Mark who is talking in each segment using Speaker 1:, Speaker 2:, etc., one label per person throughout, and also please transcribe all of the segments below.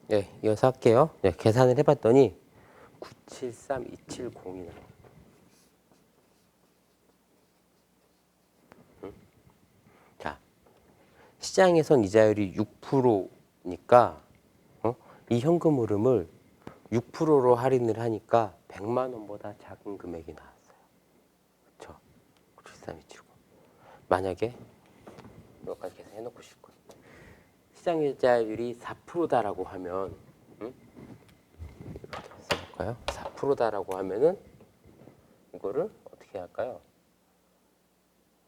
Speaker 1: 네, 이어서 할게요. 네, 계산을 해봤더니 973270이 나와요. 자, 시장에선 이자율이 6%니까 이 현금 흐름을 6%로 할인을 하니까 100만 원보다 작은 금액이 나왔어요. 그렇죠? 9732790. 만약에 이것까지 계산해 놓고 싶고 시장 이자율이 4%다라고 하면 써볼까요? 4%다라고 하면은 이거를 어떻게 할까요?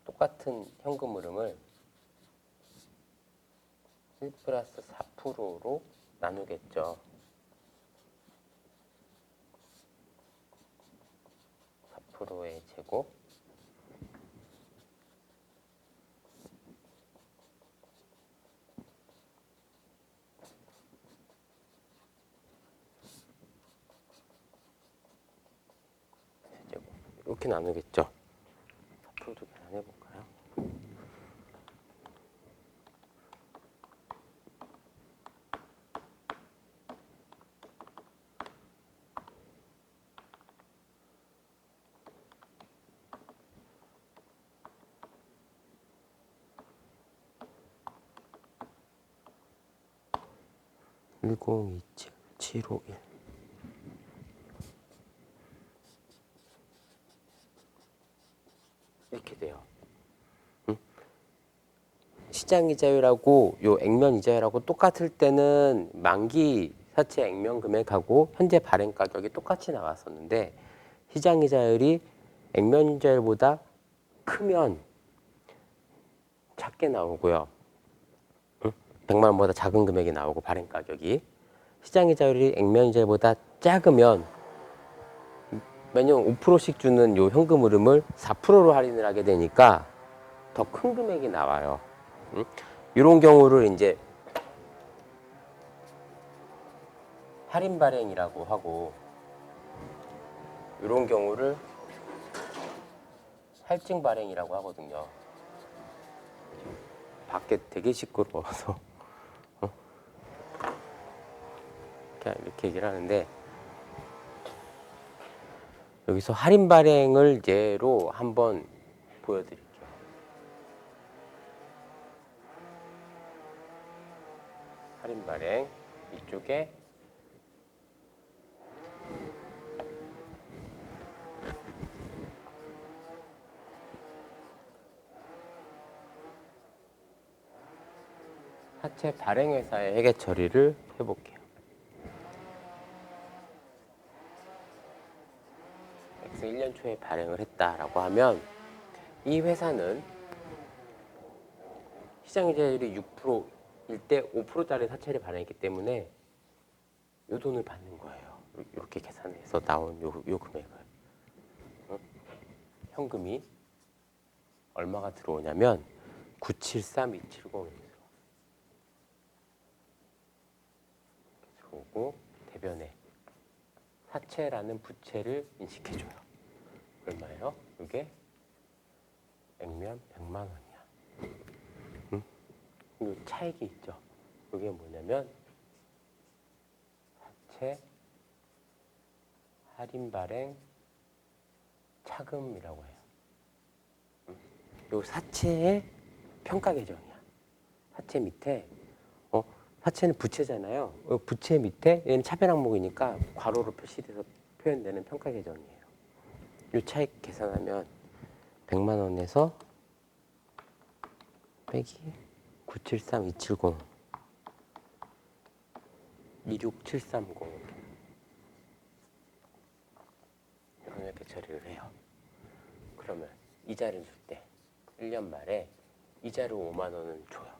Speaker 1: 똑같은 현금 흐름을 1 플러스 4%로 나누겠죠. 4%의 제곱 이렇게 나누겠죠. 4%도 계산해 볼까요? (1027) 751 이렇게 돼요. 시장 이자율하고 요 액면 이자율하고 똑같을 때는 만기 사채 액면 금액하고 현재 발행 가격이 똑같이 나왔었는데 시장 이자율이 액면 이자율보다 크면 작게 나오고요. 100만 원보다 작은 금액이 나오고 발행 가격이 시장 이자율이 액면 이자율보다 작으면 매년 5%씩 주는 요 현금 흐름을 4%로 할인을 하게 되니까 더 큰 금액이 나와요. 이런 경우를 이제 할인 발행이라고 하고 이런 경우를 할증 발행이라고 하거든요. 밖에 되게 시끄러워서 이렇게 얘기를 하는데 여기서 할인 발행을 예로 한번 보여드릴게요. 할인 발행 이쪽에 사채 발행 회사의 회계 처리를 해볼게요. X 1년 초에 발행을 했다라고 하면 이 회사는 시장 이자율이 6%일 때 5%짜리 사채를 발행했기 때문에 이 돈을 받는 거예요. 이렇게 계산해서 나온 요 금액을. 현금이 얼마가 들어오냐면 973270이 들어오고 대변에 사채라는 부채를 인식해줘요. 얼마예요? 이게 액면 100만 원이야. 이 차익이 있죠. 이게 뭐냐면 사채 할인 발행 차금이라고 해요. 요 사채의 평가 계정이야. 사채 밑에 사채는 부채잖아요. 부채 밑에 얘는 차별 항목이니까 괄호로 표시돼서 표현되는 평가 계정이에요. 요 차익 계산하면 100만 원에서 빼기 973270 26730 이렇게 처리를 해요. 그러면 이자를 줄 때 1년 말에 이자를 5만 원을 줘요.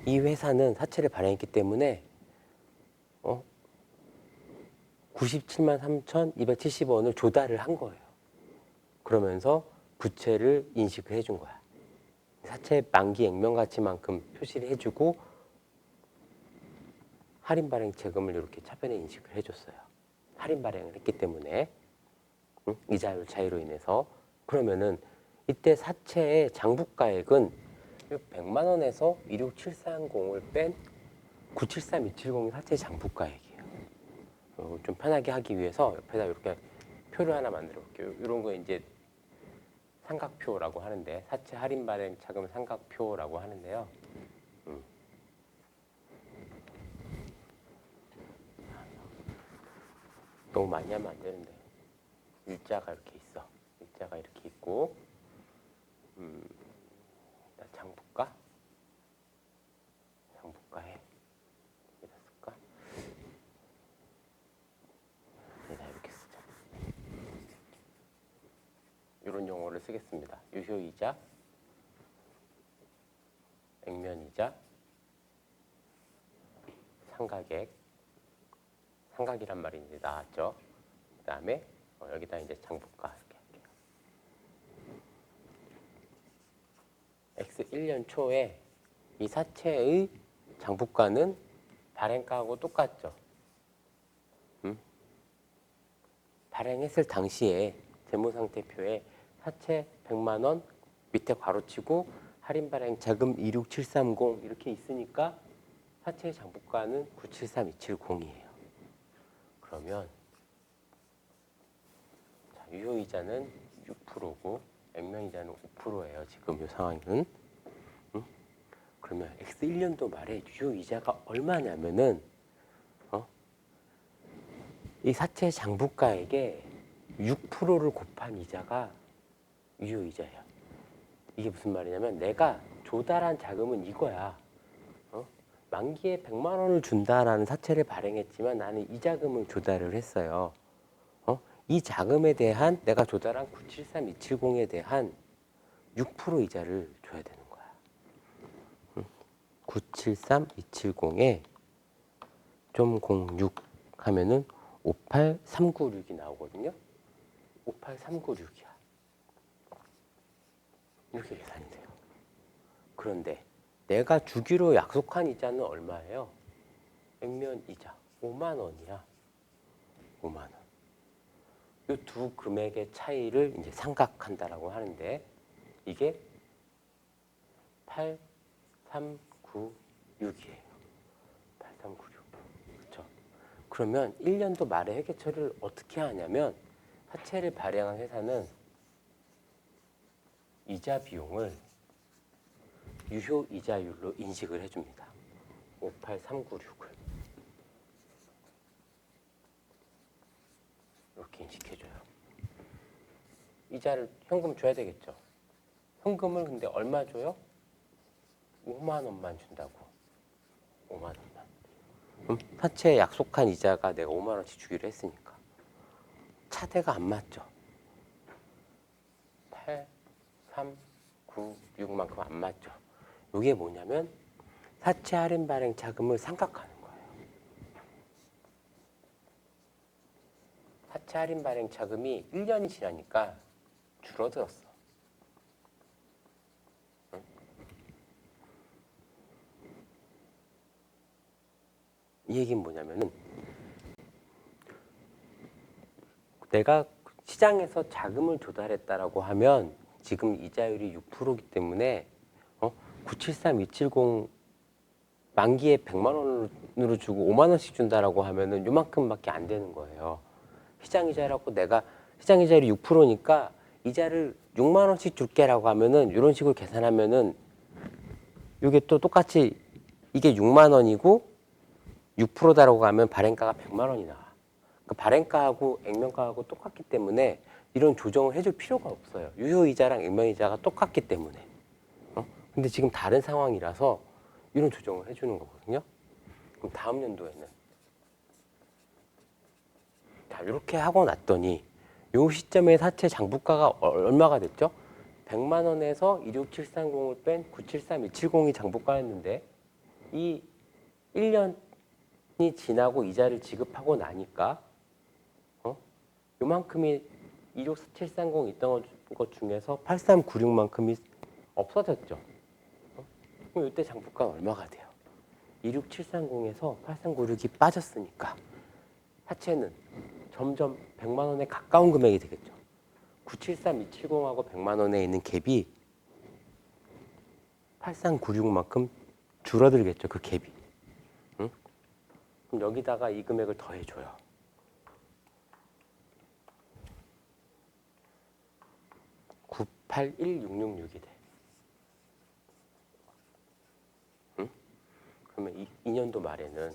Speaker 1: 이 회사는 사채를 발행했기 때문에 97만 3,270원을 조달을 한 거예요. 그러면서 부채를 인식을 해준 거야. 사채 만기 액면 가치만큼 표시를 해주고 할인 발행 세금을 이렇게 차변에 인식을 해줬어요. 할인 발행을 했기 때문에 이자율 차이로 인해서. 그러면은 이때 사채의 장부가액은 100만 원에서 26730을 뺀 973270이 사채 장부가액이에요. 좀 편하게 하기 위해서 옆에다 이렇게 표를 하나 만들어 볼게요. 이런 거 이제 삼각표라고 하는데, 사채 할인 발행 차금 삼각표라고 하는데요. 너무 많이 하면 안 되는데, 일자가 이렇게 있어. 일자가 이렇게 있고, 장부가, 장부가에 여기다 쓸까? 여기다 이렇게 쓰자. 이런 용어를 쓰겠습니다. 유효이자, 액면이자, 상각액, 상각이란 말이 이제 나왔죠. 그 다음에 여기다 이제 장부가 이렇게 할게요. X 1년 초에 이 사채의 장부가는 발행가하고 똑같죠. 발행했을 당시에 재무상태표에 사채 100만 원 밑에 괄호치고 할인 발행 자금 26730 이렇게 있으니까 사채의 장부가는 973270이에요. 그러면 자, 유효이자는 6%고 액면이자는 5%예요. 지금 이 상황은. 그러면 X 1년도 말에 유효이자가 얼마냐면은 이 사채 장부가액에 6%를 곱한 이자가 유효이자예요. 이게 무슨 말이냐면 내가 조달한 자금은 이거야. 만기에 100만 원을 준다라는 사채를 발행했지만 나는 이 자금을 조달을 했어요. 이 자금에 대한 내가 조달한 973270에 대한 6% 이자를 줘야 되는 거야. 973270에 좀 06 하면은 58396이 나오거든요. 58396이야. 이렇게 계산이 돼요. 그런데 내가 주기로 약속한 이자는 얼마예요? 액면 이자 5만 원이야. 5만 원. 이 두 금액의 차이를 이제 삼각한다라고 하는데 이게 8396이에요. 8396. 그렇죠? 그러면 1년도 말에 회계 처리를 어떻게 하냐면 사채를 발행한 회사는 이자 비용을 유효 이자율로 인식을 해줍니다. 58396을 이렇게 인식해줘요. 이자를 현금 줘야 되겠죠. 현금을 근데 얼마 줘요? 5만 원만 준다고. 5만 원만. 사채에 약속한 이자가 내가 5만 원씩 주기로 했으니까 차대가 안 맞죠. 8396만큼 안 맞죠. 이게 뭐냐면 사채 할인 발행 자금을 삼각하는 거예요. 사채 할인 발행 자금이 1년이 지나니까 줄어들었어. 응? 이 얘기는 뭐냐면은 내가 시장에서 자금을 조달했다라고 하면 지금 이자율이 6%이기 때문에 973270 만기에 100만 원으로 주고 5만 원씩 준다라고 하면은 요만큼밖에 안 되는 거예요. 시장 이자라고 내가 시장 이자율이 6%니까 이자를 6만 원씩 줄게라고 하면은 이런 식으로 계산하면은 이게 또 똑같이 이게 6만 원이고 6%다라고 하면 발행가가 100만 원이 나와. 그러니까 발행가하고 액면가하고 똑같기 때문에 이런 조정을 해줄 필요가 없어요. 유효이자랑 액면이자가 똑같기 때문에. 근데 지금 다른 상황이라서 이런 조정을 해주는 거거든요. 그럼 다음 연도에는 자 이렇게 하고 났더니 요 시점에 사채 장부가가 얼마가 됐죠? 100만 원에서 26730을 뺀 973270이 장부가였는데 이 1년이 지나고 이자를 지급하고 나니까 요만큼이 26730 있던 것 중에서 8396만큼이 없어졌죠. 그럼 이때 장부가가 얼마가 돼요? 26730에서 8396이 빠졌으니까 사채는 점점 100만 원에 가까운 금액이 되겠죠. 973270하고 100만 원에 있는 갭이 8396만큼 줄어들겠죠. 그 갭이. 응? 그럼 여기다가 이 금액을 더해줘요. (981,666이) 돼. 응? 그러면 2년도 말에는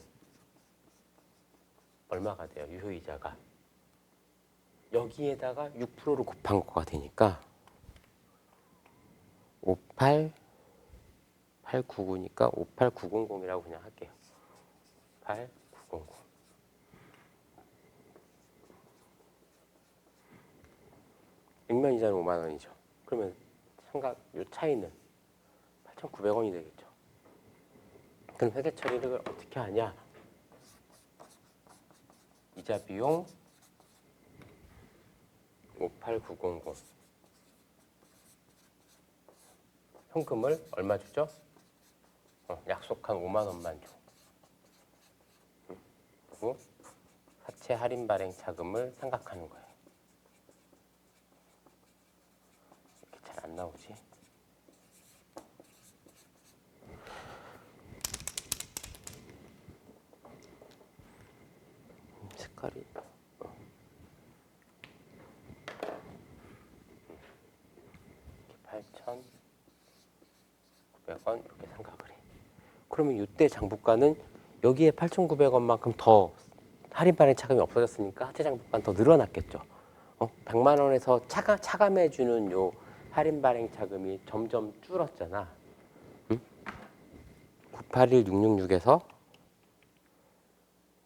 Speaker 1: 얼마가 돼요? 유효이자가 여기에다가 6%를 곱한 거가 되니까 58899니까 58900이라고 그냥 할게요. 8900. 액면이자는 5만 원이죠. 그러면 삼각 요 차이는 8,900원이 되겠죠. 그럼 회계 처리를 어떻게 하냐? 이자 비용 58900. 현금을 얼마 주죠? 약속한 5만 원만 줘. 그리고 사채 할인 발행 자금을 생각하는 거예요. 이렇게 잘 안 나오지? 색깔이 8,900원 이렇게 생각을 해. 그러면 이때 장부가는 여기에 8,900원만큼 더 할인 발행 차감이 없어졌으니까 하체 장부가는 더 늘어났겠죠. 100만 원에서 차감해주는 요 할인 발행 차금이 점점 줄었잖아. 응? 981666에서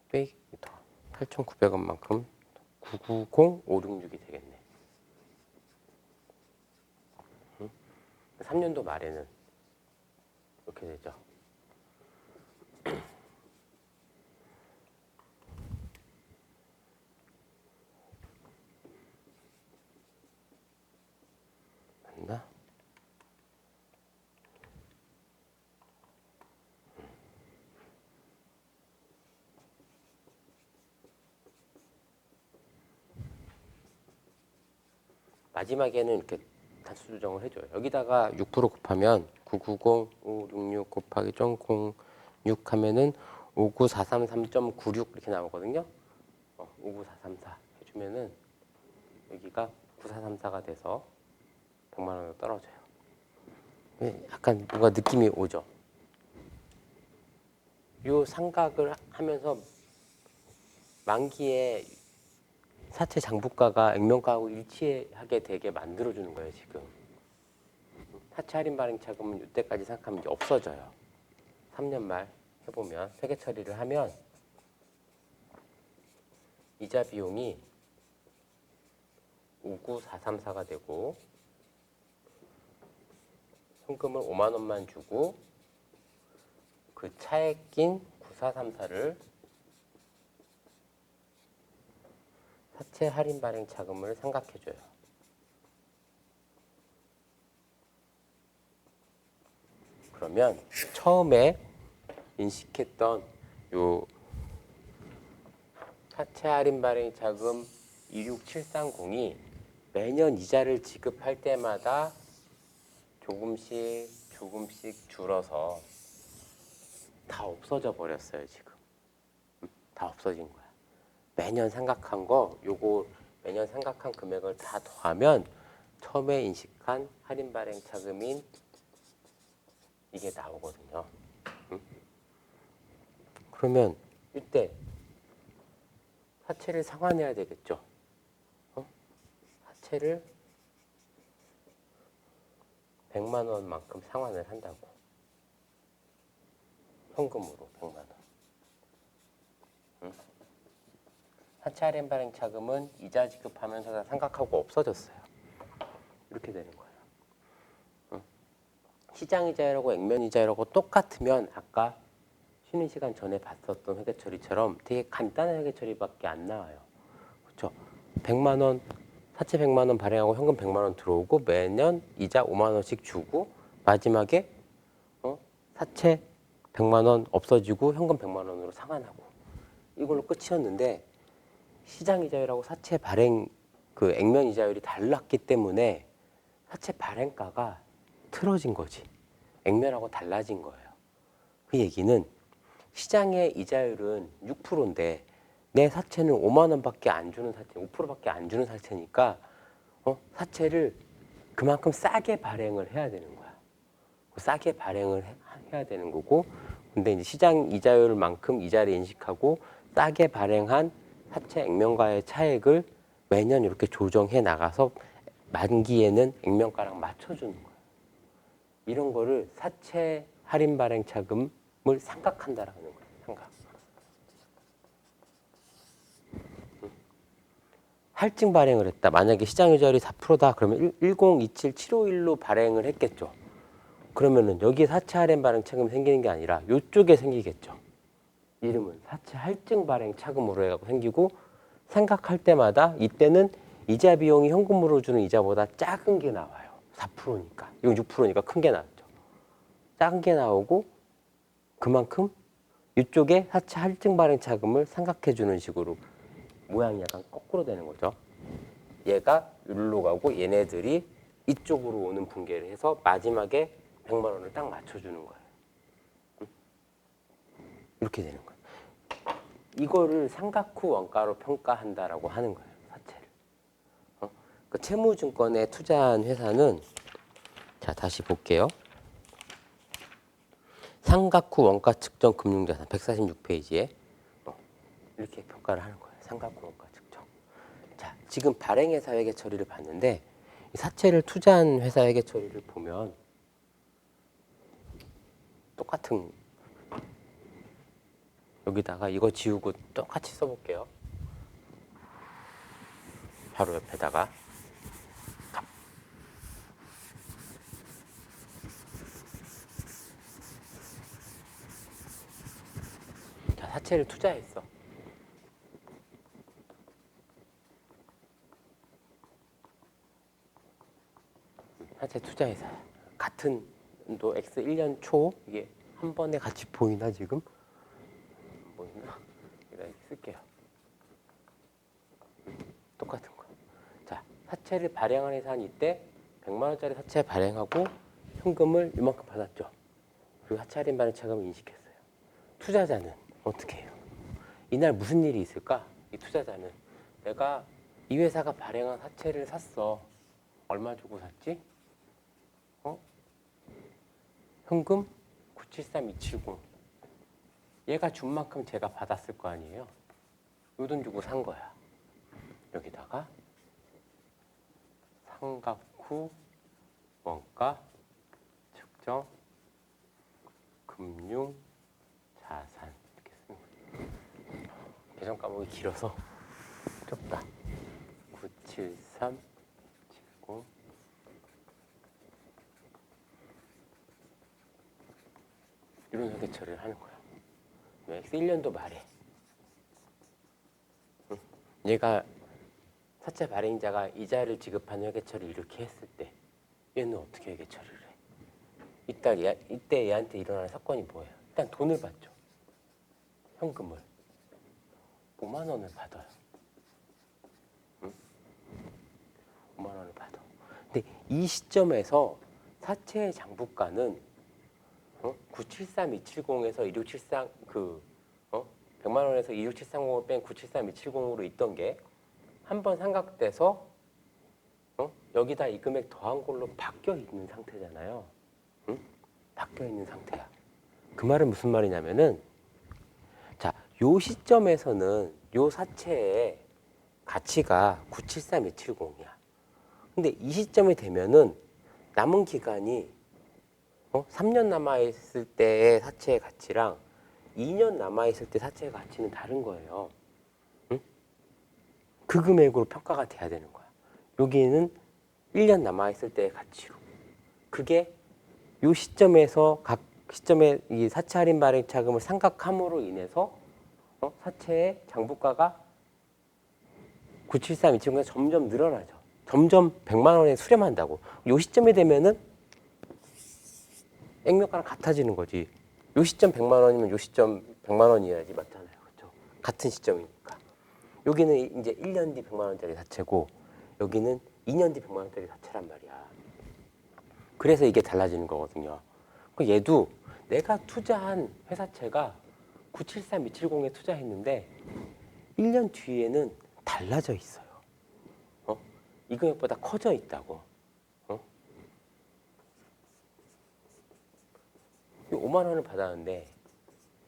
Speaker 1: 빼기 8,900원만큼 990566이 되겠네. 3년도 말에는 이렇게 되죠. 맞나? 마지막에는 이렇게 단수 조정을 해줘요. 여기다가 6% 곱하면 990566 곱하기 0.06 하면은 59433.96 이렇게 나오거든요. 59434 해주면은 여기가 9434가 돼서 100만 원으로 떨어져요. 약간 뭔가 느낌이 오죠. 요 삼각을 하면서 만기에 사채 장부가가 액면가하고 일치하게 되게 만들어주는 거예요, 지금. 사채 할인 발행 차금은 이때까지 생각하면 이제 없어져요. 3년 말 해보면 회계 처리를 하면 이자 비용이 59434가 되고 현금을 5만 원만 주고 그 차에 낀 9434를 사채 할인 발행 차금을 생각해줘요. 그러면 처음에 인식했던 요 사채 할인 발행 자금 26730이 매년 이자를 지급할 때마다 조금씩 줄어서 다 없어져 버렸어요, 지금. 다 없어진 거야. 매년 생각한 거, 요거 매년 생각한 금액을 다 더하면 처음에 인식한 할인 발행 차금인 이게 나오거든요. 그러면 이때 사채를 상환해야 되겠죠. 사채를 100만 원만큼 상환을 한다고. 현금으로 100만 원. 사채 할인 발행 차금은 이자 지급하면서 다 생각하고 없어졌어요. 이렇게 되는 거예요. 시장이자율하고 액면이자율하고 똑같으면 아까 쉬는 시간 전에 봤었던 회계처리처럼 되게 간단한 회계처리밖에 안 나와요. 그렇죠? 100만 원, 사채 100만 원 발행하고 현금 100만 원 들어오고 매년 이자 5만 원씩 주고 마지막에 사채 100만 원 없어지고 현금 100만 원으로 상환하고 이걸로 끝이었는데 시장 이자율하고 사채 발행 그 액면 이자율이 달랐기 때문에 사채 발행가가 틀어진 거지. 액면하고 달라진 거예요. 그 얘기는 시장의 이자율은 6%인데 내 사채는 5만 원밖에 안 주는 사채, 5%밖에 안 주는 사채니까 사채를 그만큼 싸게 발행을 해야 되는 거야. 싸게 발행을 해야 되는 거고, 근데 이제 시장 이자율만큼 이자를 인식하고 싸게 발행한 사채 액면가의 차액을 매년 이렇게 조정해 나가서 만기에는 액면가랑 맞춰주는 거야. 이런 거를 사채 할인 발행 차금을 상각한다라는 거야. 상각. 할증 발행을 했다. 만약에 시장 이자율이 4%다. 그러면 1027, 751로 발행을 했겠죠. 그러면은 여기에 사채 할인 발행 차금이 생기는 게 아니라 이쪽에 생기겠죠. 이름은 사채 할증 발행 차금으로 해갖고 생기고, 생각할 때마다 이때는 이자 비용이 현금으로 주는 이자보다 작은 게 나와요. 4%니까. 이건 6%니까 큰 게 나왔죠. 작은 게 나오고, 그만큼 이쪽에 사채 할증 발행 차금을 생각해 주는 식으로 모양이 약간 거꾸로 되는 거죠. 얘가 여기로 가고 얘네들이 이쪽으로 오는 분계를 해서 마지막에 100만 원을 딱 맞춰주는 거예요. 이렇게 되는 거예요. 이거를 삼각후 원가로 평가한다라고 하는 거예요. 사채를. 그 채무증권에 투자한 회사는, 자 다시 볼게요. 삼각후 원가 측정 금융자산 146페이지에 이렇게 평가를 하는 거예요. 삼각후 원가 측정. 자, 지금 발행회사 회계 처리를 봤는데 이 사채를 투자한 회사 회계 처리를 보면 똑같은, 여기다가 이거 지우고 똑같이 써볼게요. 바로 옆에다가 자, 사채를 투자했어. 사채 투자회사 같은 또 X 1년 초, 이게 한 번에 같이 보이나 지금? 보이나? 이렇게 쓸게요. 똑같은 거. 자, 사채를 발행하는 회사는 이때 100만 원짜리 사채 발행하고 현금을 이만큼 받았죠. 그리고 사채 할인 발행 차금을 인식했어요. 투자자는 어떻게 해요? 이날 무슨 일이 있을까? 이 투자자는 내가 이 회사가 발행한 사채를 샀어. 얼마 주고 샀지? 현금 973270. 얘가 준 만큼 제가 받았을 거 아니에요. 요 돈 주고 산 거야. 여기다가 삼각후 원가 측정 금융 자산 이렇게 쓰는 거예요. 계정 과목이 길어서 좁다. 97370 이런 회계 처리를 하는 거야. X 1년도 말에 얘가 사채 발행자가 이자를 지급하는 회계 처리 이렇게 했을 때 얘는 어떻게 회계 처리를 해? 이때 얘한테 일어나는 사건이 뭐예요? 일단 돈을 받죠. 현금을 5만 원을 받아요. 5만 원을 받아. 근데 이 시점에서 사채의 장부가는 973270에서 2673 100만 원에서 26730을 뺀 973270으로 있던 게 한 번 삼각돼서 여기다 이 금액 더한 걸로 바뀌어 있는 상태잖아요. 바뀌어 있는 상태야. 그 말은 무슨 말이냐면은, 자, 요 시점에서는 요 사채의 가치가 973270이야. 근데 이 시점이 되면은 남은 기간이 3년 남아있을 때의 사채의 가치랑 2년 남아있을 때 사채의 가치는 다른 거예요. 응? 그 금액으로 평가가 돼야 되는 거야. 여기는 1년 남아있을 때의 가치로. 그게 이 시점에서 각 시점에 이 사채 할인 발행 차금을 삼각함으로 인해서 사채의 장부가가 97327가 점점 늘어나죠. 점점 100만 원에 수렴한다고. 이 시점이 되면은 액면가랑 같아지는 거지. 요 시점 100만 원이면 요 시점 100만 원이어야지 맞잖아요. 그렇죠? 같은 시점이니까. 여기는 이제 1년 뒤 100만 원짜리 사채고 여기는 2년 뒤 100만 원짜리 사채란 말이야. 그래서 이게 달라지는 거거든요. 얘도 내가 투자한 회사채가 973, 270에 투자했는데 1년 뒤에는 달라져 있어요. 이 금액보다 커져 있다고. 5만 원을 받았는데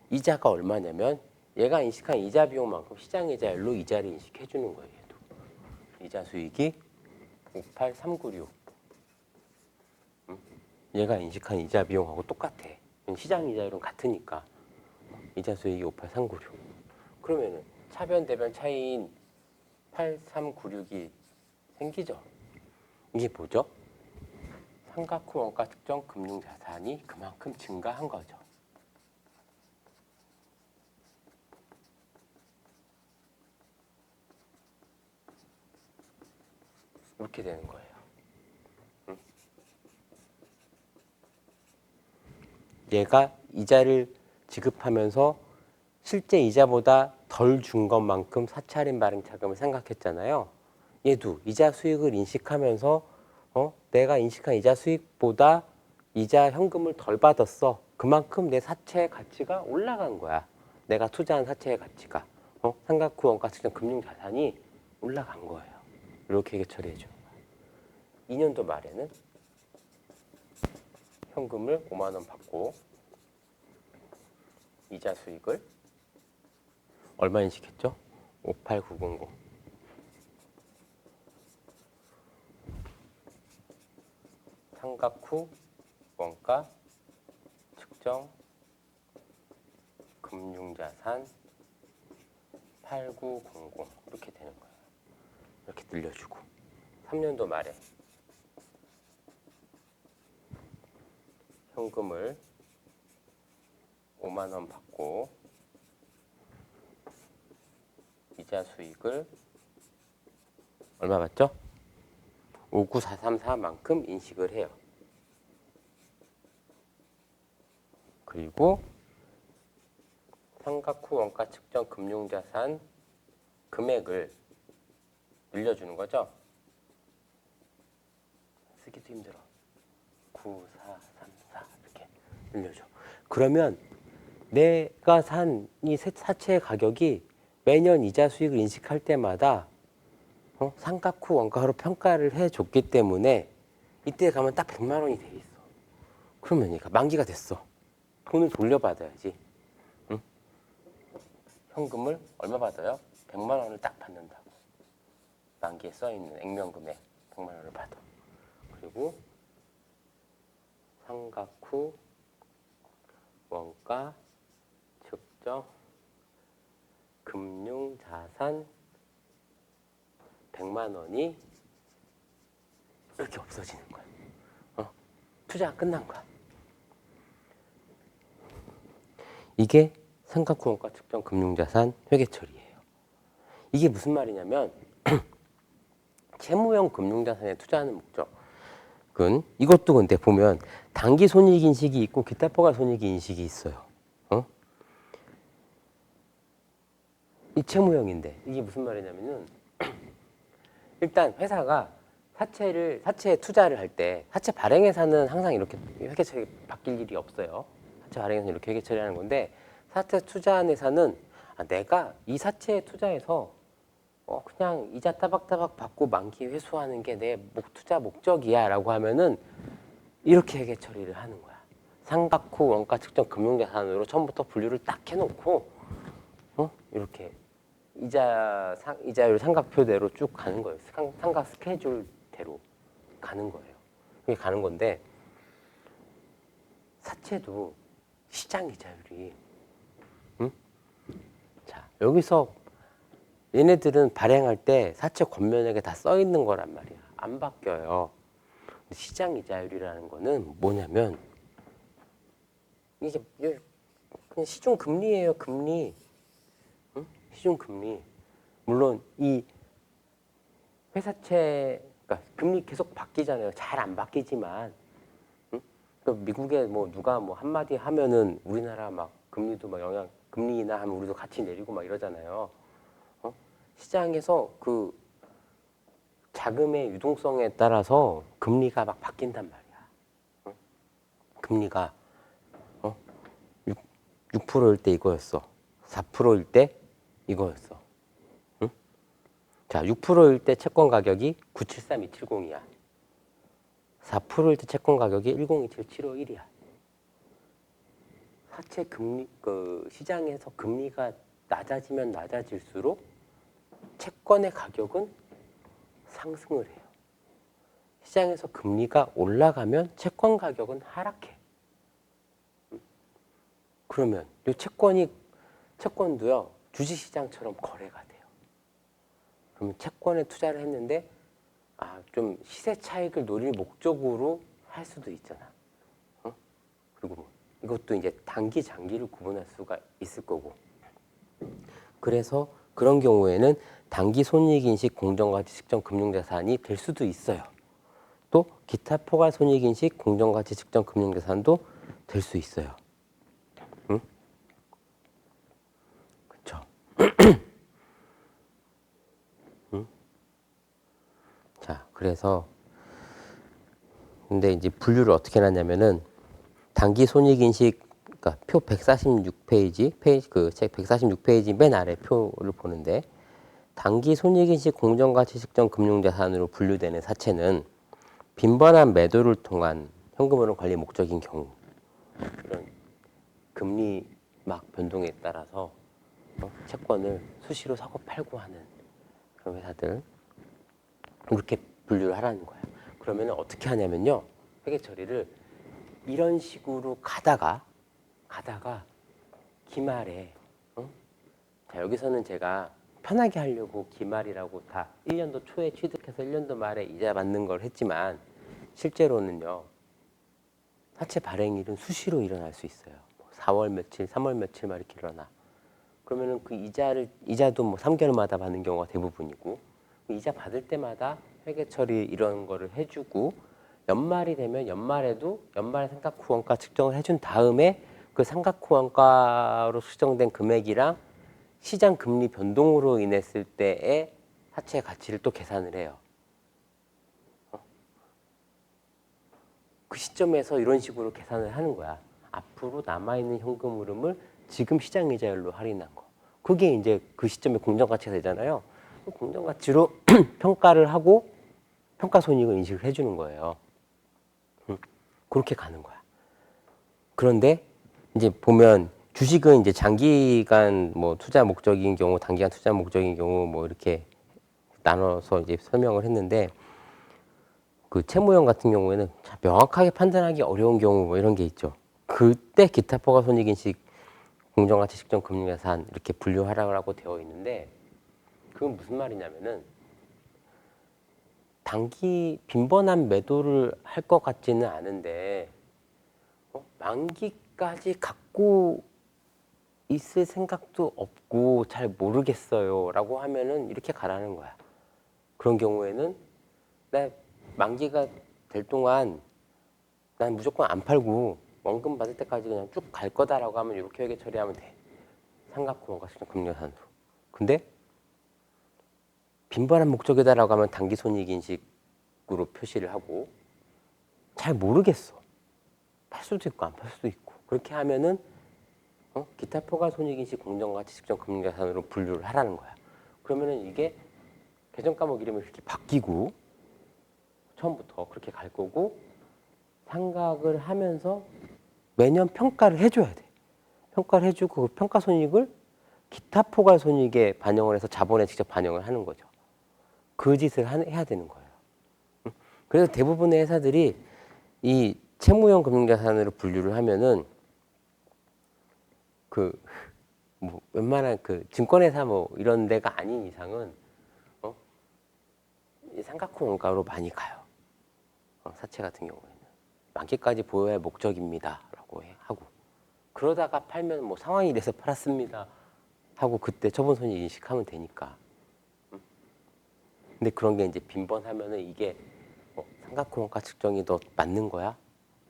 Speaker 1: 이자가 얼마냐면 얘가 인식한 이자 비용만큼 시장 이자율로 이자를 인식해 주는 거예요. 얘도. 이자 수익이 58396. 얘가 인식한 이자 비용하고 똑같아. 시장 이자율은 같으니까. 이자 수익이 58396. 그러면은 차변 대변 차이인 8396이 생기죠. 이게 뭐죠? 삼각 후 원가 특정 금융 자산이 그만큼 증가한 거죠. 이렇게 되는 거예요. 얘가 이자를 지급하면서 실제 이자보다 덜 준 것만큼 사채할인 발행 자금을 생각했잖아요. 얘도 이자 수익을 인식하면서 내가 인식한 이자 수익보다 이자 현금을 덜 받았어. 그만큼 내 사채의 가치가 올라간 거야. 내가 투자한 사채의 가치가. 삼각 후 원가 측정 금융 자산이 올라간 거예요. 이렇게 처리해 주는 거야. 2년도 말에는 현금을 5만 원 받고 이자 수익을 얼마 인식했죠? 58900. 삼각 후 원가 측정 금융자산 8900 이렇게 되는 거예요. 이렇게 늘려주고 3년도 말에 현금을 5만 원 받고 이자 수익을 얼마 받죠? 59434만큼 인식을 해요. 그리고 삼각 후 원가 측정 금융자산 금액을 늘려주는 거죠. 쓰기도 힘들어. 9434 이렇게 늘려줘. 그러면 내가 산 이 사채의 가격이 매년 이자 수익을 인식할 때마다 삼각 후 원가로 평가를 해줬기 때문에 이때 가면 딱 100만 원이 돼 있어. 그러면 얘가 만기가 됐어. 돈을 돌려받아야지. 응? 현금을 얼마 받아요? 100만 원을 딱 받는다고. 만기에 써있는 액면금액 100만 원을 받아. 그리고 삼각 후 원가 측정 금융자산 100만 원이 이렇게 없어지는 거야. 투자가 끝난 거야. 이게 삼각 후 원가 측정 금융자산 회계 처리예요. 이게 무슨 말이냐면 채무형 금융자산에 투자하는 목적은 이것도 근데 보면 단기 손익 인식이 있고 기타 포괄 손익 인식이 있어요. 이 채무형인데 이게 무슨 말이냐면은 일단 회사가 사채에 투자를 할 때 사채 발행회사는 항상 이렇게 회계 처리 바뀔 일이 없어요. 사채 발행회사는 이렇게 회계 처리하는 건데 사채 투자한 회사는 내가 이 사채에 투자해서 그냥 이자 따박따박 받고 만기 회수하는 게 내 투자 목적이야 라고 하면은 이렇게 회계 처리를 하는 거야. 삼각 후 원가 측정 금융자산으로 처음부터 분류를 딱 해놓고 이렇게 이자율 삼각표대로 쭉 가는 거예요. 삼각 스케줄대로 가는 거예요. 그게 가는 건데 사채도 시장 이자율이 자 여기서 얘네들은 발행할 때 사채 권면액에 다 써 있는 거란 말이야. 안 바뀌어요. 시장 이자율이라는 거는 뭐냐면 이게 그냥 시중 금리예요. 금리. 시중 금리. 물론 이 회사채 그러니까 금리 계속 바뀌잖아요. 잘 안 바뀌지만 미국에 뭐 누가 뭐 한마디 하면은 우리나라 막 금리도 막 금리 인하 하면 우리도 같이 내리고 막 이러잖아요. 시장에서 그 자금의 유동성에 따라서 금리가 막 바뀐단 말이야. 금리가 6%일 때 이거였어. 4%일 때 이거였어. 응? 자, 6%일 때 채권 가격이 973270이야. 4%일 때 채권 가격이 1027751이야. 사채 금리 시장에서 금리가 낮아지면 낮아질수록 채권의 가격은 상승을 해요. 시장에서 금리가 올라가면 채권 가격은 하락해. 그러면 이 채권도요, 주식시장처럼 거래가 돼요. 그러면 채권에 투자를 했는데, 좀 시세 차익을 노릴 목적으로 할 수도 있잖아. 그리고 이것도 이제 단기, 장기를 구분할 수가 있을 거고. 그래서 그런 경우에는 단기 손익인식 공정가치 측정 금융자산이 될 수도 있어요. 또 기타 포괄 손익인식 공정가치 측정 금융자산도 될 수 있어요. 응? 그렇죠. 응? 자, 그래서 근데 이제 분류를 어떻게 해놨냐면은 단기 손익인식, 그러니까 표 146페이지, 그 책 146페이지 맨 아래 표를 보는데, 단기 손익인식 공정가치 측정 금융자산으로 분류되는 사채는 빈번한 매도를 통한 현금흐름 관리 목적인 경우, 이런 금리 막 변동에 따라서 채권을 수시로 사고 팔고 하는 그런 회사들, 이렇게 분류를 하라는 거예요. 그러면 어떻게 하냐면요, 회계 처리를 이런 식으로 가다가 기말에, 자, 여기서는 제가 편하게 하려고 기말이라고 다 1년도 초에 취득해서 1년도 말에 이자 받는 걸 했지만, 실제로는요, 사채 발행일은 수시로 일어날 수 있어요. 4월 며칠, 3월 며칠 막 이렇게 일어나. 그러면은 그 이자도 뭐 3개월마다 받는 경우가 대부분이고, 이자 받을 때마다 회계 처리 이런 거를 해주고, 연말이 되면 연말에도 연말 삼각후원가 측정을 해준 다음에 그 삼각후원가로 수정된 금액이랑 시장 금리 변동으로 인했을 때의 사채 가치를 또 계산을 해요. 그 시점에서 이런 식으로 계산을 하는 거야. 앞으로 남아있는 현금 흐름을 지금 시장 이자율로 할인한 거. 그게 이제 그 시점에 공정가치가 되잖아요. 그 공정가치로 평가를 하고 평가손익을 인식을 해주는 거예요. 그렇게 가는 거야. 그런데 이제 보면 주식은 이제 장기간 뭐 투자 목적인 경우, 단기간 투자 목적인 경우 뭐 이렇게 나눠서 이제 설명을 했는데, 그 채무형 같은 경우에는 명확하게 판단하기 어려운 경우 뭐 이런 게 있죠. 그때 기타 포괄 손익인식 공정가치 측정 금융자산 이렇게 분류하라고 되어 있는데, 그건 무슨 말이냐면은 단기 빈번한 매도를 할 것 같지는 않은데 만기까지 갖고 있을 생각도 없고 잘 모르겠어요 라고 하면은 이렇게 가라는 거야. 그런 경우에는 나 만기가 될 동안 난 무조건 안 팔고 원금 받을 때까지 그냥 쭉 갈 거다라고 하면 이렇게 회계 처리하면 돼. 삼각후원가 측정 금융자산으로. 근데 빈번한 목적이다라고 하면 단기 손익인식으로 표시를 하고, 잘 모르겠어. 팔 수도 있고 안 팔 수도 있고. 그렇게 하면은 기타 포괄 손익인식 공정가치 측정 금융자산으로 분류를 하라는 거야. 그러면은 이게 계정 과목 이름이 이렇게 바뀌고 처음부터 그렇게 갈 거고, 상각을 하면서 매년 평가를 해줘야 돼. 평가를 해주고 그 평가 손익을 기타 포괄 손익에 반영을 해서 자본에 직접 반영을 하는 거죠. 그 짓을 해야 되는 거예요. 그래서 대부분의 회사들이 이 채무형 금융자산으로 분류를 하면은 뭐 웬만한 그 증권회사 뭐 이런 데가 아닌 이상은 이 삼각후원가로 많이 가요. 사채 같은 경우에는 만기까지 보여야 할 목적입니다라고 하고, 그러다가 팔면 뭐 상황이 이래서 팔았습니다 하고 그때 처분 손익 인식하면 되니까. 근데 그런 게 이제 빈번하면은 이게 삼각후원가 측정이 너 맞는 거야?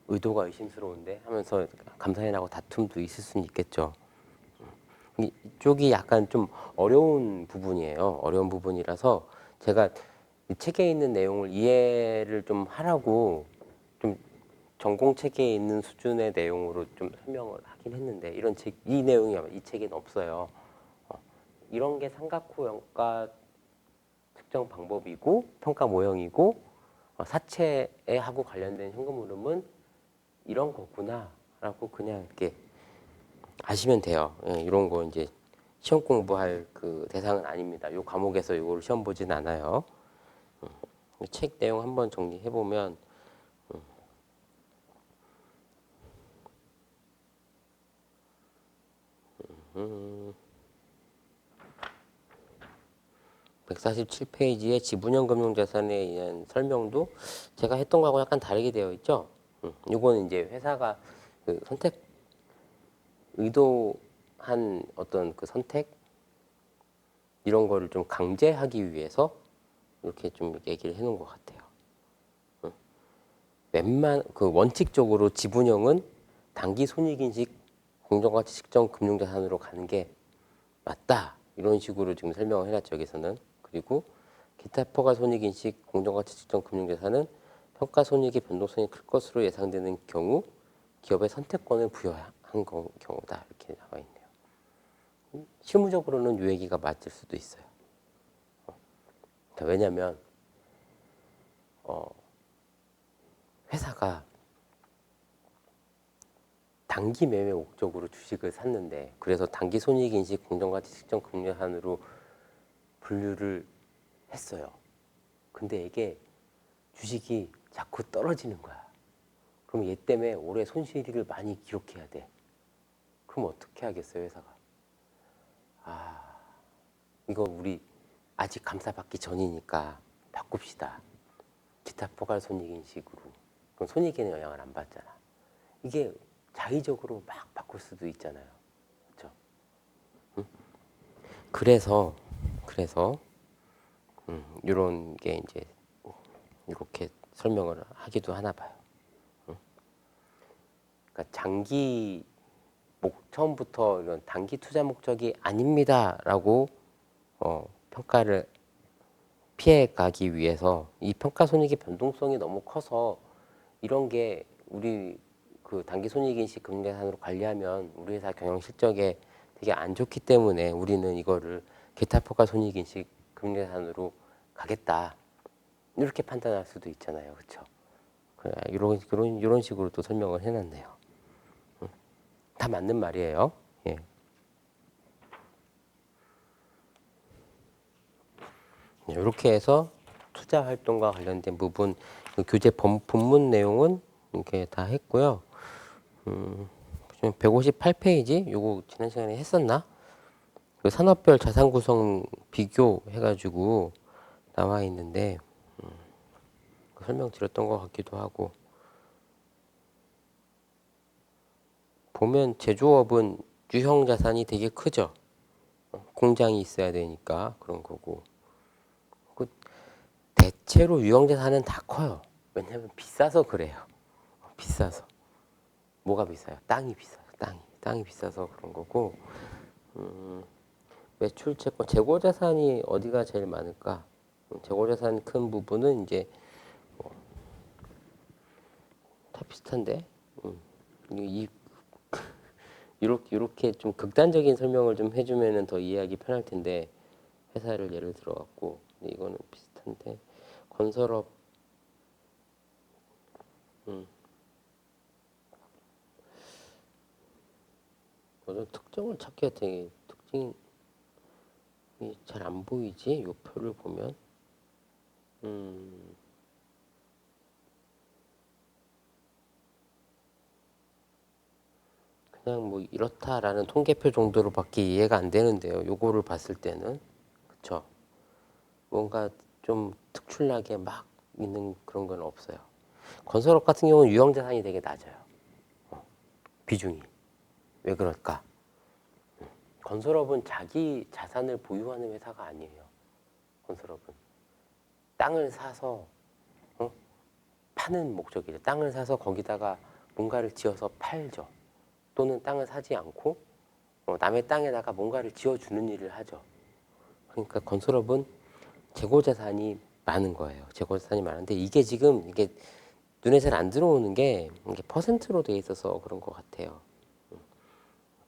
Speaker 1: 의도가 의심스러운데 하면서 감사인하고 다툼도 있을 수는 있겠죠. 이쪽이 약간 좀 어려운 부분이에요. 어려운 부분이라서 제가 이 책에 있는 내용을 이해를 좀 하라고 좀 전공 책에 있는 수준의 내용으로 좀 설명을 하긴 하긴 했는데 이런 책, 이 내용이 아마 이 책에는 없어요. 이런 게 삼각호 원가 측정 방법이고 평가 모형이고 사채하고 관련된 현금 흐름은 이런 거구나라고 그냥 이렇게 아시면 돼요. 예, 이런 거 이제 시험 공부할 그 대상은 아닙니다. 요 과목에서 이걸 시험 보진 않아요. 책 내용 한번 정리해 보면 147페이지의 지분형 금융자산에 의한 설명도 제가 했던 거하고 약간 다르게 되어 있죠. 이거는 이제 회사가 그 선택 의도한 어떤 그 선택 이런 거를 좀 강제하기 위해서 이렇게 좀 얘기를 해놓은 것 같아요. 그 원칙적으로 지분형은 단기 손익인식 공정가치 측정 금융자산으로 가는 게 맞다. 이런 식으로 지금 설명을 해놨죠, 여기서는. 그리고 기타 포괄 손익인식 공정가치 측정 금융자산은 평가 손익의 변동성이 클 것으로 예상되는 경우 기업의 선택권을 부여한 경우다. 이렇게 나와 있네요. 실무적으로는 요 얘기가 맞을 수도 있어요. 왜냐하면 회사가 단기 매매 목적으로 주식을 샀는데 그래서 단기 손익인식 공정가치 측정 금융자산으로 분류를 했어요. 근데 이게 주식이 자꾸 떨어지는 거야. 그럼 얘 때문에 올해 손실을 많이 기록해야 돼. 그럼 어떻게 하겠어요, 회사가? 이거 우리 아직 감사받기 전이니까 바꿉시다. 기타 포괄 손익인식으로. 그럼 손익에는 영향을 안 받잖아. 이게 자의적으로 막 바꿀 수도 있잖아요. 그렇죠? 응? 그래서 이런 게 이제 이렇게 설명을 하기도 하나 봐요. 그러니까 처음부터 이런 단기 투자 목적이 아닙니다라고 평가를 피해 가기 위해서 이 평가 손익의 변동성이 너무 커서 이런 게 우리 그 단기 손익인식 금융자산으로 관리하면 우리 회사 경영 실적에 되게 안 좋기 때문에 우리는 이거를 기타 평가 손익인식 금융자산으로 가겠다 이렇게 판단할 수도 있잖아요, 그렇죠? 이런 식으로 또 설명을 해놨네요. 다 맞는 말이에요. 예. 이렇게 해서 투자 활동과 관련된 부분 그 교재 본문 내용은 이렇게 다 했고요. 158페이지 요거 지난 시간에 했었나? 그 산업별 자산 구성 비교 해가지고 나와 있는데 그 설명 드렸던 것 같기도 하고 보면 제조업은 유형 자산이 되게 크죠. 공장이 있어야 되니까 그런 거고. 그 대체로 유형 자산은 다 커요. 왜냐면 비싸서 그래요. 비싸서. 뭐가 비싸요? 땅이 비싸요. 땅이 비싸서 그런 거고. 매출 채권, 재고 자산이 어디가 제일 많을까? 재고 자산 큰 부분은 이제 다 비슷한데. 이 이렇게 좀 극단적인 설명을 좀 해주면은 더 이해하기 편할 텐데 회사를 예를 들어 갖고 이거는 비슷한데 건설업 어떤 특정을 찾기가 되게 특징이 잘 안 보이지? 이 표를 보면 그냥 뭐 이렇다라는 통계표 정도로밖에 이해가 안 되는데요. 요거를 봤을 때는 그쵸? 뭔가 좀 특출나게 막 있는 그런 건 없어요. 건설업 같은 경우는 유형자산이 되게 낮아요. 비중이. 왜 그럴까? 건설업은 자기 자산을 보유하는 회사가 아니에요. 건설업은. 땅을 사서 파는 목적이죠. 땅을 사서 거기다가 뭔가를 지어서 팔죠. 또는 땅을 사지 않고 남의 땅에다가 뭔가를 지어주는 일을 하죠. 그러니까 건설업은 재고자산이 많은 거예요. 재고자산이 많은데 이게 지금 이게 눈에 잘 안 들어오는 게 이게 퍼센트로 돼 있어서 그런 것 같아요.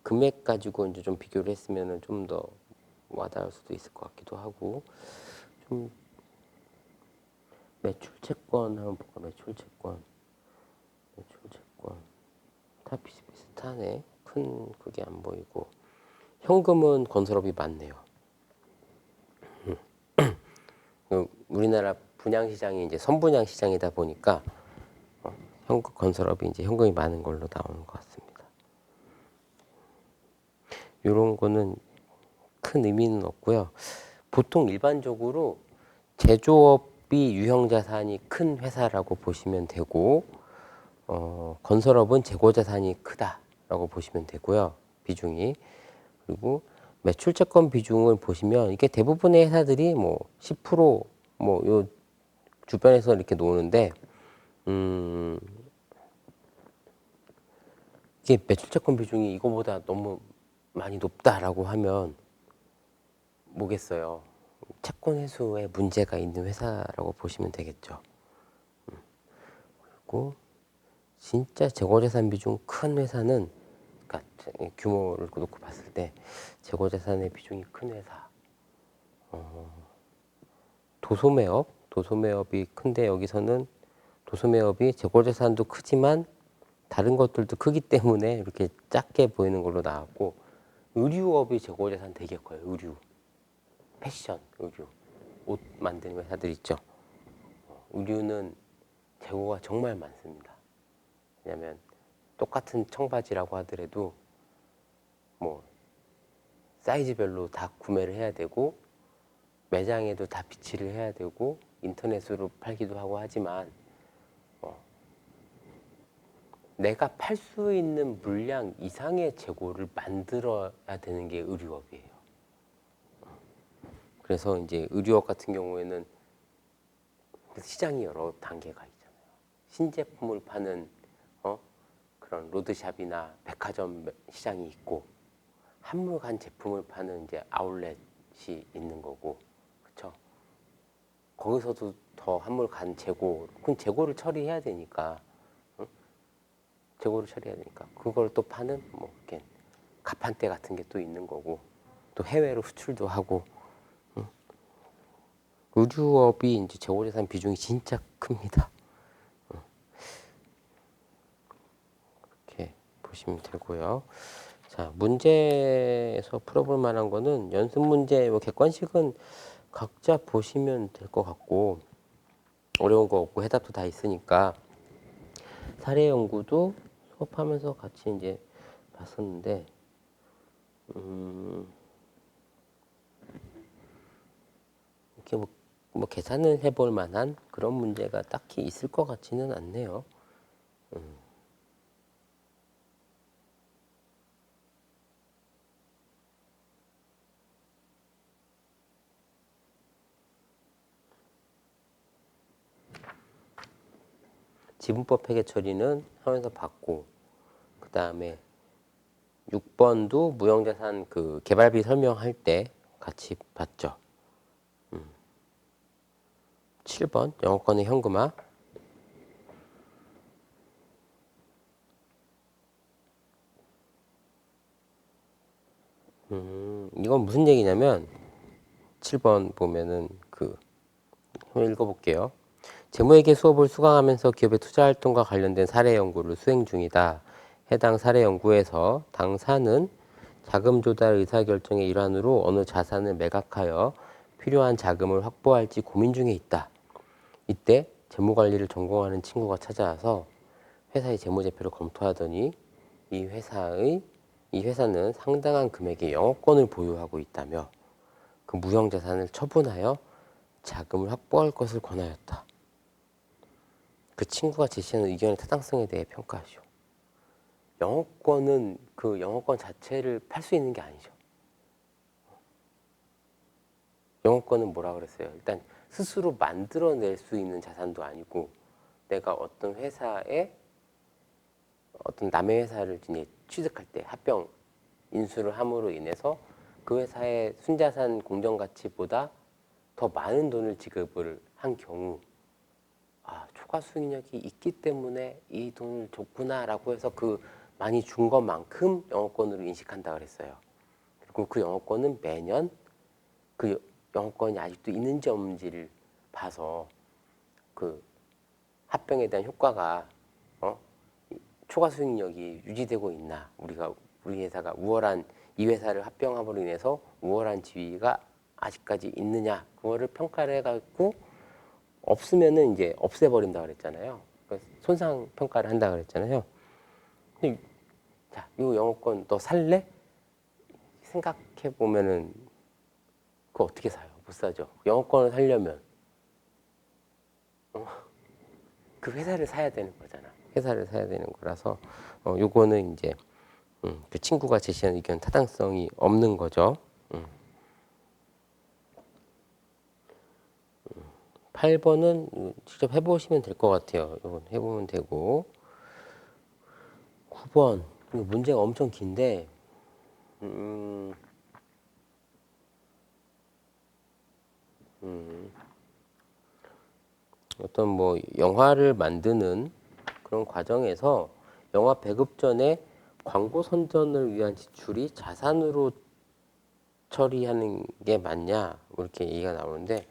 Speaker 1: 금액 가지고 이제 좀 비교를 했으면은 좀 더 와닿을 수도 있을 것 같기도 하고. 좀 매출 채권 한번 볼까? 매출 채권 다 비슷비슷하네. 큰 그게 안 보이고. 현금은 건설업이 많네요. 우리나라 분양 시장이 이제 선분양 시장이다 보니까 현금 건설업이 이제 현금이 많은 걸로 나오는 것 같습니다. 이런 거는 큰 의미는 없고요. 보통 일반적으로 제조업이 유형 자산이 큰 회사라고 보시면 되고, 건설업은 재고 자산이 크다라고 보시면 되고요. 비중이. 그리고 매출 채권 비중을 보시면 이게 대부분의 회사들이 뭐 10%뭐 요 주변에서 이렇게 노는데, 이게 매출 채권 비중이 이거보다 너무 많이 높다라고 하면 뭐겠어요. 채권 회수에 문제가 있는 회사라고 보시면 되겠죠. 그리고 진짜 재고자산 비중 큰 회사는, 그러니까 규모를 놓고 봤을 때 재고자산의 비중이 큰 회사, 도소매업이 큰데, 여기서는 도소매업이 재고자산도 크지만 다른 것들도 크기 때문에 이렇게 작게 보이는 걸로 나왔고, 의류업이 재고자산 되게 커요. 의류, 패션, 의류, 옷 만드는 회사들 있죠. 의류는 재고가 정말 많습니다. 왜냐하면 똑같은 청바지라고 하더라도 뭐 사이즈별로 다 구매를 해야 되고, 매장에도 다 비치를 해야 되고, 인터넷으로 팔기도 하고 하지만 내가 팔 수 있는 물량 이상의 재고를 만들어야 되는 게 의류업이에요. 그래서 이제 의류업 같은 경우에는 시장이 여러 단계가 있잖아요. 신제품을 파는 그런 로드샵이나 백화점 시장이 있고, 한물간 제품을 파는 이제 아울렛이 있는 거고, 그렇죠? 거기서도 더 한물간 재고, 그럼 재고를 처리해야 되니까, 재고를 처리해야 되니까 그걸 또 파는 뭐 이렇게 가판대 같은 게 또 있는 거고, 또 해외로 수출도 하고. 의류업이 이제 재고자산 비중이 진짜 큽니다. 이렇게 보시면 되고요. 자, 문제에서 풀어볼 만한 거는 연습 문제, 뭐 객관식은 각자 보시면 될 것 같고, 어려운 거 없고 해답도 다 있으니까. 사례 연구도 수업하면서 같이 이제 봤었는데, 이렇게 뭐 계산을 해볼 만한 그런 문제가 딱히 있을 것 같지는 않네요. 지분법 회계 처리는 하면서 봤고, 그 다음에 6번도 무형자산 그 개발비 설명할 때 같이 봤죠. 7번 영어권의 현금화. 이건 무슨 얘기냐면, 7번 보면은 한번 읽어볼게요. 재무회계 수업을 수강하면서 기업의 투자 활동과 관련된 사례 연구를 수행 중이다. 해당 사례 연구에서 당사는 자금 조달 의사결정의 일환으로 어느 자산을 매각하여 필요한 자금을 확보할지 고민 중에 있다. 이때 재무관리를 전공하는 친구가 찾아와서 회사의 재무제표를 검토하더니 이 회사는 상당한 금액의 영업권을 보유하고 있다며 그 무형자산을 처분하여 자금을 확보할 것을 권하였다. 그 친구가 제시하는 의견의 타당성에 대해 평가하시오. 영업권은 그 영업권 자체를 팔 수 있는 게 아니죠. 영업권은 뭐라 그랬어요? 일단 스스로 만들어낼 수 있는 자산도 아니고, 내가 어떤 회사에 어떤 남의 회사를 이제 취득할 때 합병 인수를 함으로 인해서 그 회사의 순자산 공정가치보다 더 많은 돈을 지급을 한 경우, 초과 수익력이 있기 때문에 이 돈을 줬구나라고 해서 그 많이 준 것만큼 영어권으로 인식한다 그랬어요. 그리고 그 영어권은 매년 그 영어권이 아직도 있는지 없는지를 봐서 그 합병에 대한 효과가 초과 수익력이 유지되고 있나, 우리 회사가 우월한 이 회사를 합병함으로 인해서 우월한 지위가 아직까지 있느냐, 그거를 평가를 해갖고 없으면은 이제 없애버린다 그랬잖아요. 그러니까 손상 평가를 한다 그랬잖아요. 자, 이 영어권 너 살래? 생각해 보면은 그거 어떻게 사요? 못 사죠. 영어권을 살려면 그 회사를 사야 되는 거잖아. 회사를 사야 되는 거라서 요거는 이제 그 친구가 제시한 의견 타당성이 없는 거죠. 8번은 직접 해보시면 될 것 같아요. 이건 해보면 되고 9번 이거 문제가 엄청 긴데 어떤 뭐 영화를 만드는 그런 과정에서 영화 배급 전에 광고 선전을 위한 지출이 자산으로 처리하는 게 맞냐 뭐 이렇게 얘기가 나오는데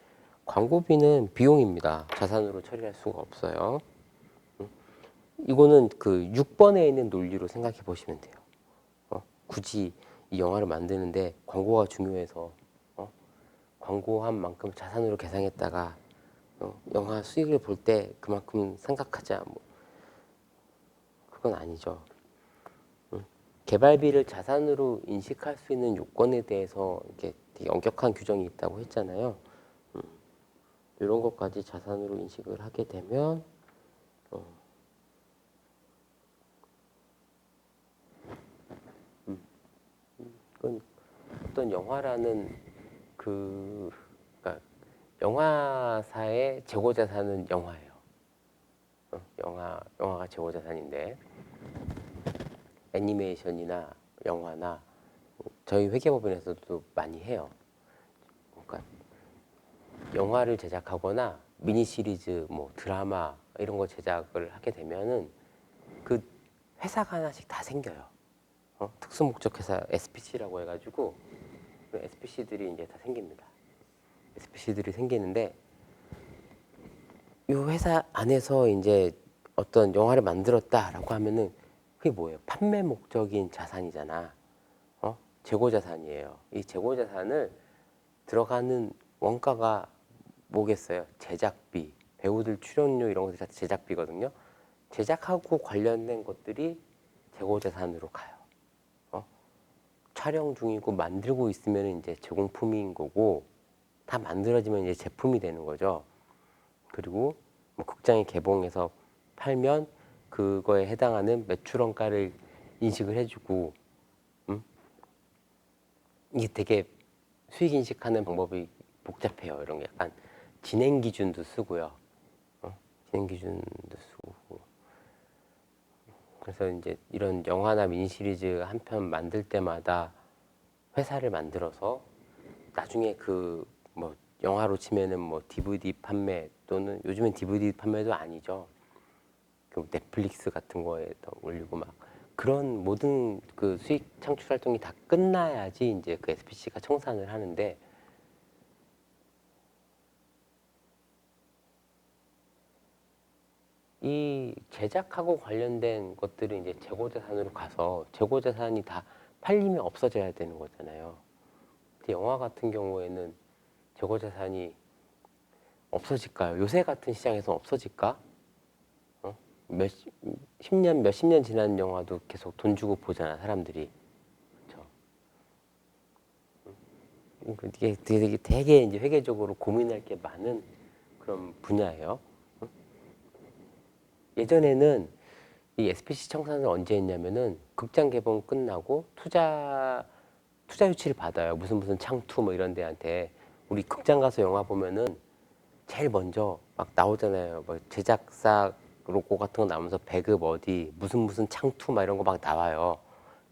Speaker 1: 광고비는 비용입니다. 자산으로 처리할 수가 없어요. 이거는 그 6번에 있는 논리로 생각해 보시면 돼요. 굳이 이 영화를 만드는데 광고가 중요해서 광고한 만큼 자산으로 계상했다가 영화 수익을 볼 때 그만큼 생각하자 뭐 그건 아니죠. 개발비를 자산으로 인식할 수 있는 요건에 대해서 이렇게 되게 엄격한 규정이 있다고 했잖아요. 이런 것까지 자산으로 인식을 하게 되면 그건 어떤 영화라는 그러니까 영화사의 재고자산은 영화예요. 영화가 재고자산인데 애니메이션이나 영화나 저희 회계법인에서도 많이 해요. 그러니까 영화를 제작하거나 미니 시리즈, 뭐 드라마 이런 거 제작을 하게 되면은 그 회사가 하나씩 다 생겨요. 특수목적 회사 SPC라고 해가지고 SPC들이 이제 다 생깁니다. SPC들이 생기는데 이 회사 안에서 이제 어떤 영화를 만들었다라고 하면은 그게 뭐예요? 판매 목적인 자산이잖아. 재고 자산이에요. 이 재고 자산을 들어가는 원가가 뭐겠어요? 제작비, 배우들 출연료 이런 것들이 다 제작비거든요. 제작하고 관련된 것들이 재고 자산으로 가요. 촬영 중이고 만들고 있으면 이제 제공품인 거고 다 만들어지면 이제 제품이 되는 거죠. 그리고 뭐 극장에 개봉해서 팔면 그거에 해당하는 매출 원가를 인식을 해주고 이게 되게 수익 인식하는 방법이 복잡해요. 이런 게 약간 진행 기준도 쓰고요. 진행 기준도 쓰고. 그래서 이제 이런 영화나 미니 시리즈 한 편 만들 때마다 회사를 만들어서 나중에 그 뭐 영화로 치면은 뭐 DVD 판매 또는 요즘엔 DVD 판매도 아니죠. 그 넷플릭스 같은 거에다 올리고 막 그런 모든 그 수익 창출 활동이 다 끝나야지 이제 그 SPC가 청산을 하는데 이 제작하고 관련된 것들은 이제 재고자산으로 가서 재고자산이 다 팔리면 없어져야 되는 거잖아요. 근데 영화 같은 경우에는 재고자산이 없어질까요? 요새 같은 시장에서 없어질까? 몇십 년 지난 영화도 계속 돈 주고 보잖아, 사람들이. 그렇죠? 이게 되게 이제 회계적으로 고민할 게 많은 그런 분야예요. 예전에는 이 SPC 청산을 언제 했냐면은 극장 개봉 끝나고 투자 유치를 받아요. 무슨 창투 뭐 이런 데한테 우리 극장 가서 영화 보면은 제일 먼저 막 나오잖아요. 뭐 제작사 로고 같은 거 나오면서 배급 어디 무슨 창투 막 이런 거 막 나와요.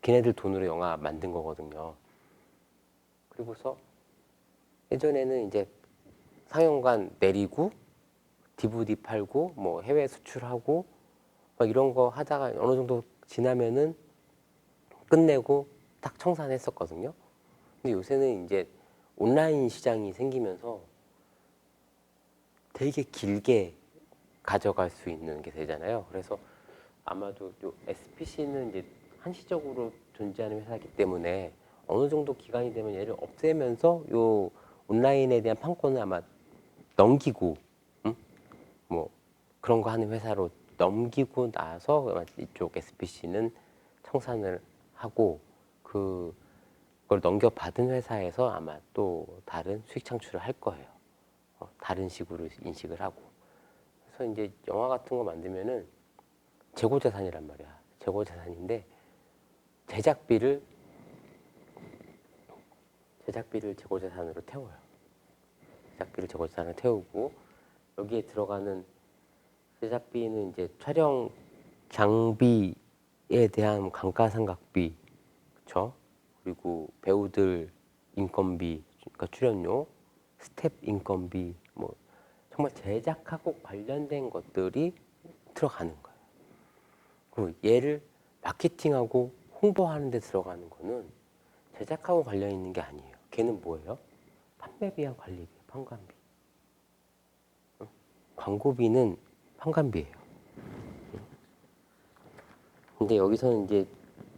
Speaker 1: 걔네들 돈으로 영화 만든 거거든요. 그리고서 예전에는 이제 상영관 내리고 DVD 팔고 뭐 해외 수출하고 막 이런 거 하다가 어느 정도 지나면은 끝내고 딱 청산했었거든요. 근데 요새는 이제 온라인 시장이 생기면서 되게 길게 가져갈 수 있는 게 되잖아요. 그래서 아마도 요 SPC는 이제 한시적으로 존재하는 회사이기 때문에 어느 정도 기간이 되면 얘를 없애면서 요 온라인에 대한 판권을 아마 넘기고, 뭐 그런 거 하는 회사로 넘기고 나서 이쪽 SPC는 청산을 하고 그걸 넘겨받은 회사에서 아마 또 다른 수익 창출을 할 거예요. 다른 식으로 인식을 하고. 그래서 이제 영화 같은 거 만들면은 재고자산이란 말이야. 재고자산인데 제작비를 재고자산으로 태워요. 제작비를 재고자산으로 태우고 여기에 들어가는 제작비는 이제 촬영 장비에 대한 감가상각비, 그렇죠? 그리고 배우들 인건비, 그러니까 출연료, 스텝 인건비, 뭐 정말 제작하고 관련된 것들이 들어가는 거예요. 그리고 얘를 마케팅하고 홍보하는 데 들어가는 거는 제작하고 관련 있는 게 아니에요. 걔는 뭐예요? 판매비와 관리비, 판관비. 광고비는 판관비예요. 근데 여기서는 이제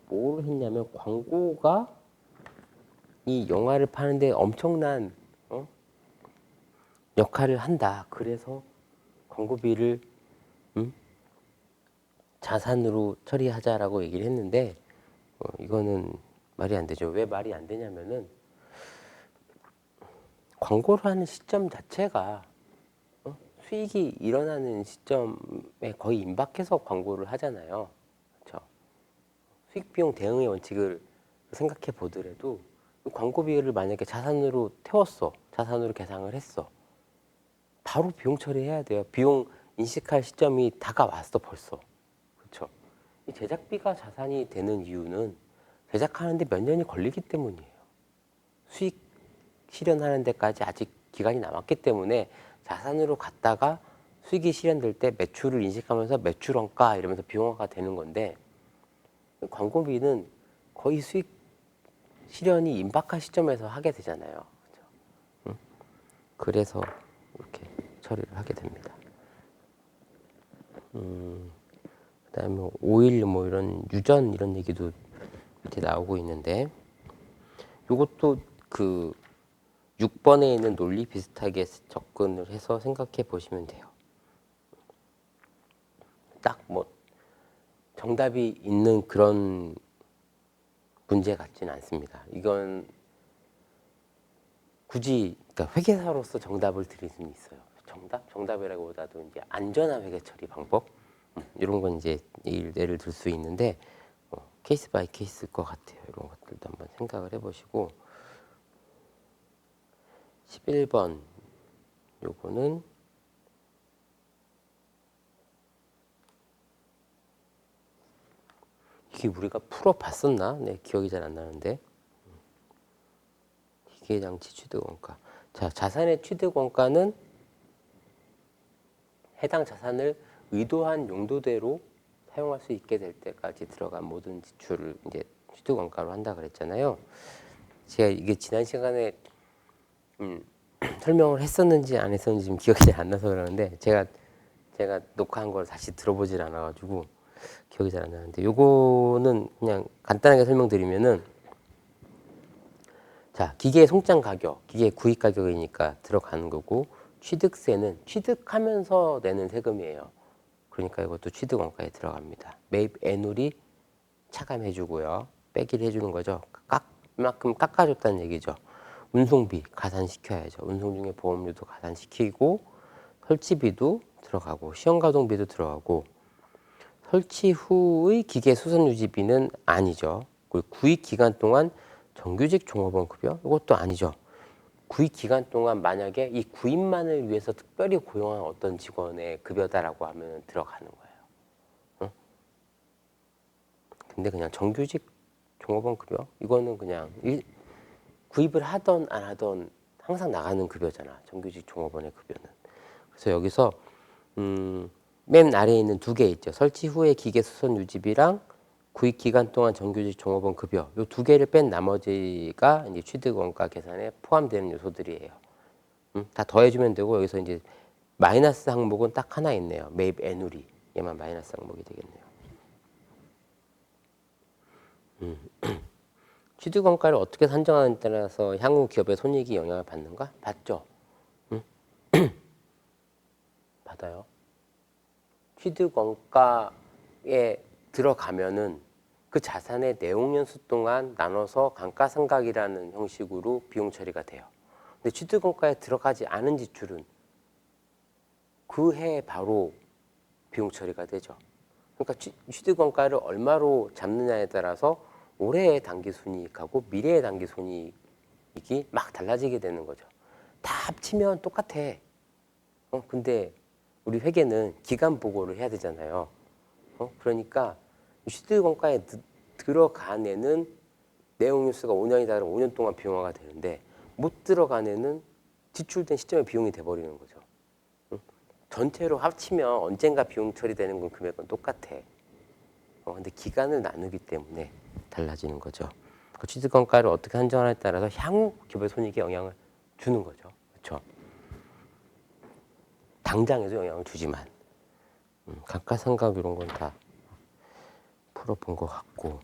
Speaker 1: 뭘 했냐면 광고가 이 영화를 파는데 엄청난 역할을 한다. 그래서 광고비를 자산으로 처리하자라고 얘기를 했는데 이거는 말이 안 되죠. 왜 말이 안 되냐면은 광고를 하는 시점 자체가 수익이 일어나는 시점에 거의 임박해서 광고를 하잖아요. 그렇죠? 수익 비용 대응의 원칙을 생각해 보더라도 광고비를 만약에 자산으로 태웠어. 자산으로 계상을 했어. 바로 비용 처리해야 돼요. 비용 인식할 시점이 다가왔어 벌써. 그렇죠? 이 제작비가 자산이 되는 이유는 제작하는데 몇 년이 걸리기 때문이에요. 수익 실현하는 데까지 아직 기간이 남았기 때문에 자산으로 갔다가 수익이 실현될 때 매출을 인식하면서 매출원가 이러면서 비용화가 되는 건데 광고비는 거의 수익 실현이 임박한 시점에서 하게 되잖아요. 그렇죠? 그래서 이렇게 처리를 하게 됩니다. 그다음에 오일 뭐 이런 유전 이런 얘기도 밑에 나오고 있는데 이것도 그 6번에 있는 논리 비슷하게 접근을 해서 생각해 보시면 돼요. 딱 뭐 정답이 있는 그런 문제 같지는 않습니다. 이건 굳이 그러니까 회계사로서 정답을 드릴 수는 있어요. 정답이라기보다도 이제 안전한 회계 처리 방법 이런 건 이제 예를 들 수 있는데 케이스 바이 케이스일 것 같아요. 이런 것들도 한번 생각을 해보시고 11번 요거는 이게 우리가 풀어봤었나? 네, 기억이 잘 안 나는데 기계장치 취득원가. 자, 자산의 취득원가는 해당 자산을 의도한 용도대로 사용할 수 있게 될 때까지 들어간 모든 지출을 이제 취득원가로 한다 그랬잖아요. 제가 이게 지난 시간에 설명을 했었는지 안 했었는지 지금 기억이 잘 안 나서 그러는데 제가 녹화한 걸 다시 들어보질 않아가지고 기억이 잘 안 나는데 요거는 그냥 간단하게 설명드리면은 자 기계 송장 가격, 기계 구입 가격이니까 들어가는 거고 취득세는 취득하면서 내는 세금이에요. 그러니까 이것도 취득원가에 들어갑니다. 매입 애누리 차감해주고요. 빼기를 해주는 거죠. 이만큼 깎아줬다는 얘기죠. 운송비 가산시켜야죠. 운송 중에 보험료도 가산시키고 설치비도 들어가고 시험가동비도 들어가고 설치 후의 기계 수선 유지비는 아니죠. 그리고 구입 기간 동안 정규직 종업원 급여 이것도 아니죠. 구입 기간 동안 만약에 이 구입만을 위해서 특별히 고용한 어떤 직원의 급여다라고 하면 들어가는 거예요. 응? 근데 그냥 정규직 종업원 급여 이거는 그냥 구입을 하던 안 하던 항상 나가는 급여잖아. 정규직 종업원의 급여는. 그래서 여기서 맨 아래에 있는 두 개 있죠. 설치 후에 기계 수선 유지비랑 구입 기간 동안 정규직 종업원 급여 요 두 개를 뺀 나머지가 이제 취득 원가 계산에 포함되는 요소들이에요. 다 더해주면 되고 여기서 이제 마이너스 항목은 딱 하나 있네요. 매입 애누리 얘만 마이너스 항목이 되겠네요. 취득 원가를 어떻게 산정하느냐에 따라서 향후 기업의 손익이 영향을 받는가? 받죠. 받아요. 취득 원가에 들어가면은 그 자산의 내용연수 동안 나눠서 감가상각이라는 형식으로 비용 처리가 돼요. 근데 취득 원가에 들어가지 않은 지출은 그 해에 바로 비용 처리가 되죠. 그러니까 취득 원가를 얼마로 잡느냐에 따라서 올해의 당기 순이익하고 미래의 당기 순이익이 막 달라지게 되는 거죠. 다 합치면 똑같아. 근데 우리 회계는 기간 보고를 해야 되잖아요. 그러니까 취득 원가에 들어간 애는 내용 뉴스가 5년이다 그러면 5년 동안 비용화가 되는데 못 들어간 애는 지출된 시점에 비용이 돼버리는 거죠. 전체로 합치면 언젠가 비용 처리되는 건 금액은 똑같아. 근데 기간을 나누기 때문에 달라지는 거죠. 그 취득 원가를 어떻게 산정하냐에 따라서 향후 기업의 손익에 영향을 주는 거죠. 그렇죠? 당장에도 영향을 주지만 감가상각 이런 건 다 풀어본 것 같고.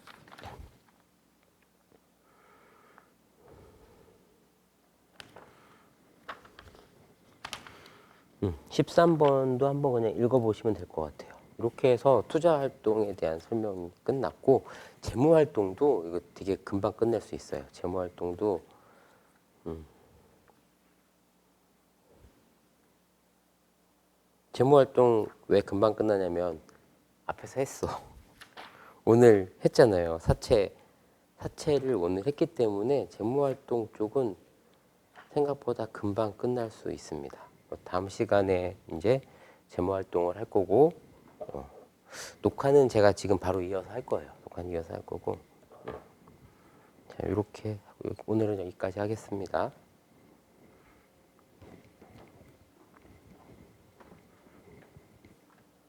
Speaker 1: 13번도 한번 그냥 읽어보시면 될 것 같아요. 이렇게 해서 투자 활동에 대한 설명이 끝났고 재무 활동도 이거 되게 금방 끝낼 수 있어요. 재무 활동도 재무 활동 왜 금방 끝나냐면 앞에서 했어. 오늘 했잖아요. 사채를 오늘 했기 때문에 재무 활동 쪽은 생각보다 금방 끝날 수 있습니다. 다음 시간에 이제 재무 활동을 할 거고 녹화는 제가 지금 바로 이어서 할 거예요. 녹화는 이어서 할 거고 자, 이렇게 오늘은 여기까지 하겠습니다.